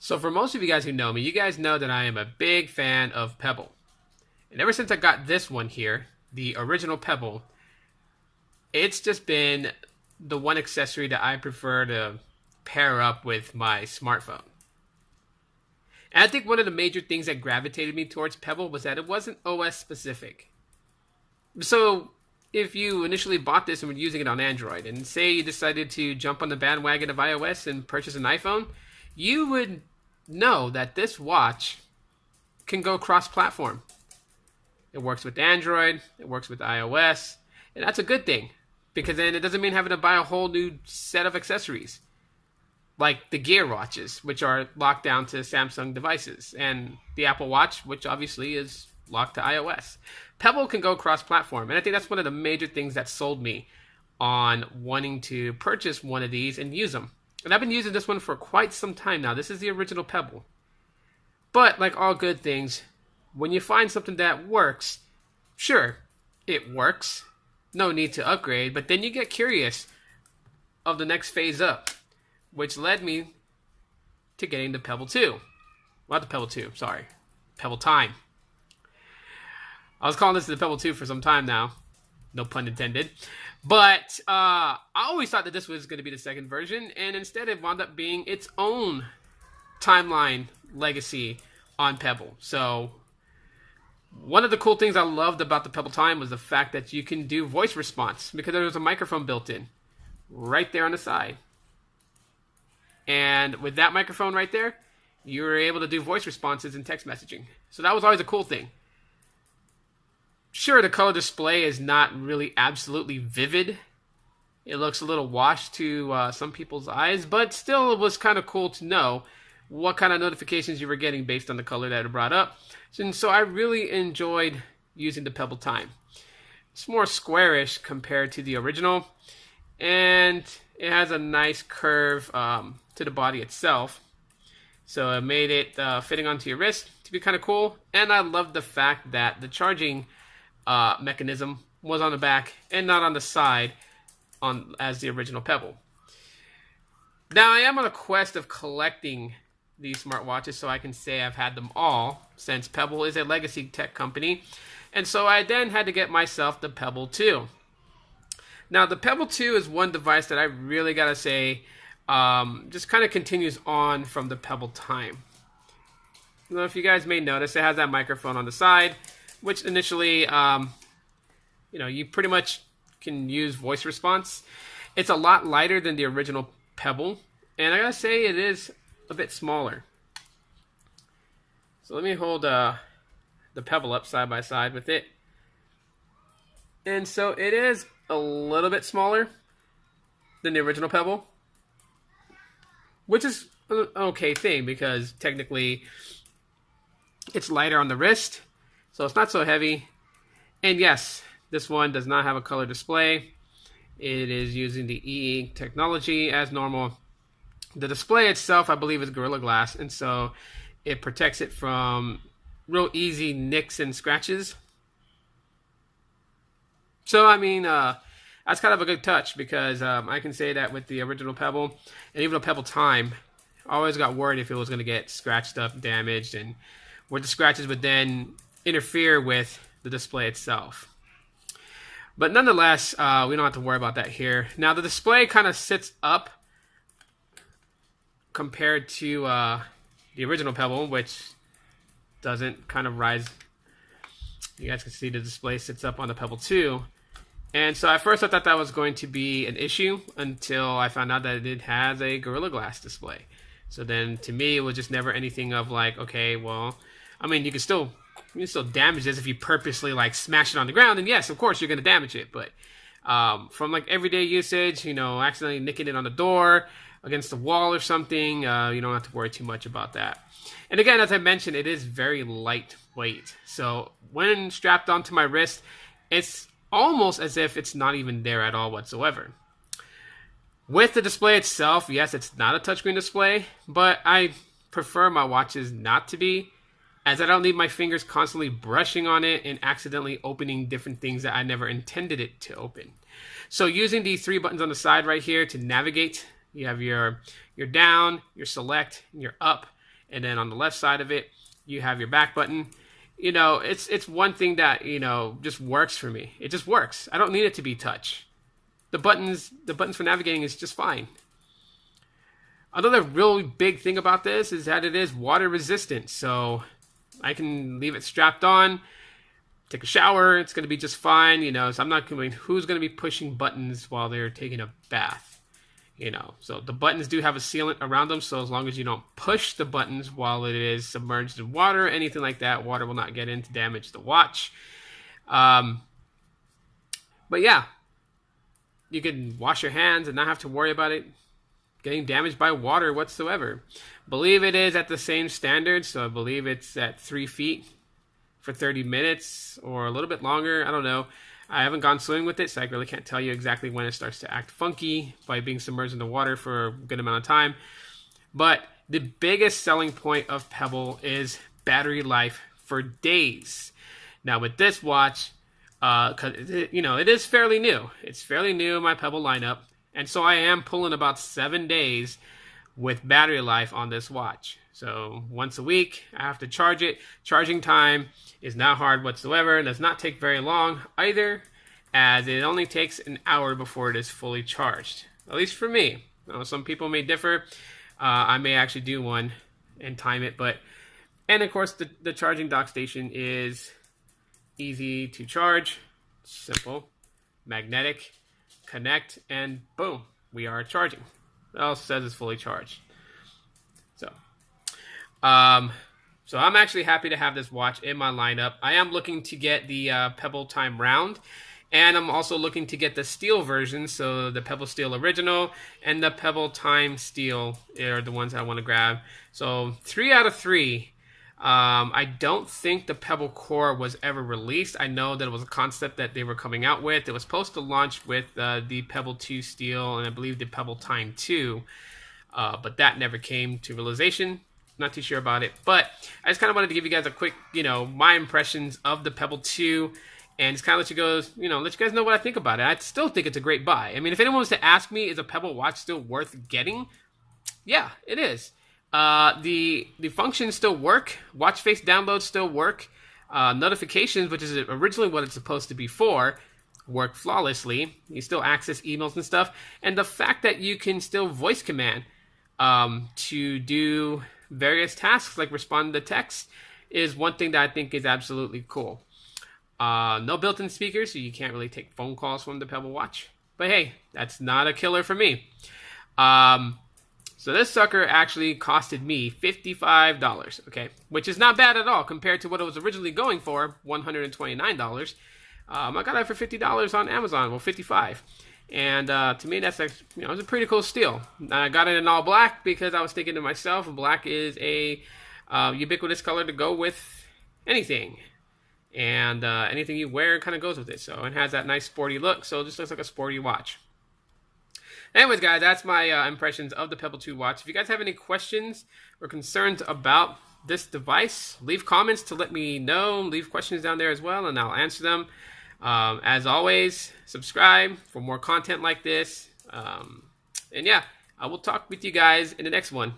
So for most of you guys who know me, you guys know that I am a big fan of Pebble. And ever since I got this one here, the original Pebble, it's just been the one accessory that I prefer to pair up with my smartphone. And I think one of the major things that gravitated me towards Pebble was that it wasn't OS specific. So if you initially bought this and were using it on Android, and say you decided to jump on the bandwagon of iOS and purchase an iPhone, you would know that this watch can go cross-platform. It works with Android, it works with iOS, and that's a good thing, because then it doesn't mean having to buy a whole new set of accessories, like the Gear watches, which are locked down to Samsung devices, and the Apple Watch, which obviously is locked to iOS. Pebble can go cross-platform, and I think that's one of the major things that sold me on wanting to purchase one of these and use them. And I've been using this one for quite some time now. This is the original Pebble. But like all good things, when you find something that works, sure, it works. No need to upgrade, but then you get curious of the next phase up, which led me to getting the Pebble 2. Well, not the Pebble 2, sorry. Pebble Time. I was calling this the Pebble 2 for some time now. No pun intended. But I always thought that this was going to be the second version, and instead it wound up being its own timeline legacy on Pebble. So one of the cool things I loved about the Pebble Time was the fact that you can do voice response, because there was a microphone built in right there on the side. And with that microphone right there, you were able to do voice responses and text messaging. So that was always a cool thing. Sure, the color display is not really absolutely vivid. It looks a little washed to some people's eyes, but still it was kind of cool to know what kind of notifications you were getting based on the color that it brought up. And so I really enjoyed using the Pebble Time. It's more squarish compared to the original, and it has a nice curve to the body itself. So it made it fitting onto your wrist to be kind of cool. And I love the fact that the charging mechanism was on the back and not on the side as the original Pebble. Now I am on a quest of collecting these smartwatches, so I can say I've had them all, since Pebble is a legacy tech company. And so I then had to get myself the Pebble 2. Now the Pebble 2 is one device that I really gotta say just kind of continues on from the Pebble Time. Now, if you guys may notice, it has that microphone on the side, which initially, you pretty much can use voice response. It's a lot lighter than the original Pebble, and I gotta say it is a bit smaller. So let me hold the Pebble up side by side with it. And so it is a little bit smaller than the original Pebble, which is an okay thing, because technically it's lighter on the wrist, so it's not so heavy. And yes, this one does not have a color display. It is using the E-Ink technology as normal. The display itself, I believe, is Gorilla Glass, and so it protects it from real easy nicks and scratches. So, I mean, that's kind of a good touch, because I can say that with the original Pebble, and even the Pebble Time, I always got worried if it was going to get scratched up, damaged, and where the scratches would then interfere with the display itself. But nonetheless, we don't have to worry about that here. Now, the display kind of sits up compared to the original Pebble, which doesn't kind of rise. You guys can see the display sits up on the Pebble 2. And so at first I thought that was going to be an issue until I found out that it has a Gorilla Glass display. So then to me it was just never anything of like, okay, well, I mean, you can still damage this if you purposely like smash it on the ground, and yes, of course you're going to damage it. But from like everyday usage, accidentally nicking it on the door, against the wall or something, you don't have to worry too much about that. And again, as I mentioned, it is very lightweight. So when strapped onto my wrist, it's almost as if it's not even there at all whatsoever. With the display itself, yes, it's not a touchscreen display, but I prefer my watches not to be, as I don't need my fingers constantly brushing on it and accidentally opening different things that I never intended it to open. So using these three buttons on the side right here to navigate, you have your down, your select, and your up. and then on the left side of it, you have your back button. You know, it's one thing that, you know, just works for me. It just works. I don't need it to be touch. The buttons for navigating is just fine. Another really big thing about this is that it is water resistant, so I can leave it strapped on, take a shower, it's going to be just fine, you know, so I'm not going to, who's going to be pushing buttons while they're taking a bath, you know. So the buttons do have a sealant around them, so as long as you don't push the buttons while it is submerged in water, anything like that, water will not get in to damage the watch. But yeah, you can wash your hands and not have to worry about it getting damaged by water whatsoever. Believe it is at the same standard, so I believe it's at 3 feet for 30 minutes or a little bit longer. I don't know. I haven't gone swimming with it, so I really can't tell you exactly when it starts to act funky by being submerged in the water for a good amount of time. But the biggest selling point of Pebble is battery life for days. Now with this watch, because you know, it is fairly new. It's fairly new in my Pebble lineup. And so I am pulling about 7 days with battery life on this watch. So once a week, I have to charge it. Charging time is not hard whatsoever. It does not take very long either, as it only takes an hour before it is fully charged. At least for me. Some people may differ. I may actually do one and time it. And of course, the charging dock station is easy to charge. Simple. Magnetic. Connect, and boom, we are charging. It also says it's fully charged. So I'm actually happy to have this watch in my lineup. I am looking to get the Pebble Time Round, and I'm also looking to get the steel version, so the Pebble Steel Original and the Pebble Time Steel are the ones I want to grab. So 3 out of 3. I don't think the Pebble Core was ever released. I know that it was a concept that they were coming out with. It was supposed to launch with the Pebble 2 Steel and I believe the Pebble Time 2, but that never came to realization. Not too sure about it, but I just kind of wanted to give you guys a quick, you know, my impressions of the Pebble 2 and just kind of let you guys know what I think about it. I still think it's a great buy. I mean, if anyone was to ask me, is a Pebble watch still worth getting? Yeah, it is. The functions still work. Watch face downloads still work. Notifications, which is originally what it's supposed to be for, work flawlessly. You still access emails and stuff. And the fact that you can still voice command to do various tasks like respond to text is one thing that I think is absolutely cool. No built-in speakers, so you can't really take phone calls from the Pebble watch. But hey, that's not a killer for me. So this sucker actually costed me $55, okay? Which is not bad at all compared to what it was originally going for, $129. I got it for $50 on Amazon, well, $55. And to me, that's it's a pretty cool steal. I got it in all black because I was thinking to myself, black is a ubiquitous color to go with anything. And anything you wear kind of goes with it. So it has that nice sporty look, so it just looks like a sporty watch. Anyways, guys, that's my impressions of the Pebble 2 watch. If you guys have any questions or concerns about this device, leave comments to let me know. Leave questions down there as well, and I'll answer them. As always, subscribe for more content like this. And yeah, I will talk with you guys in the next one.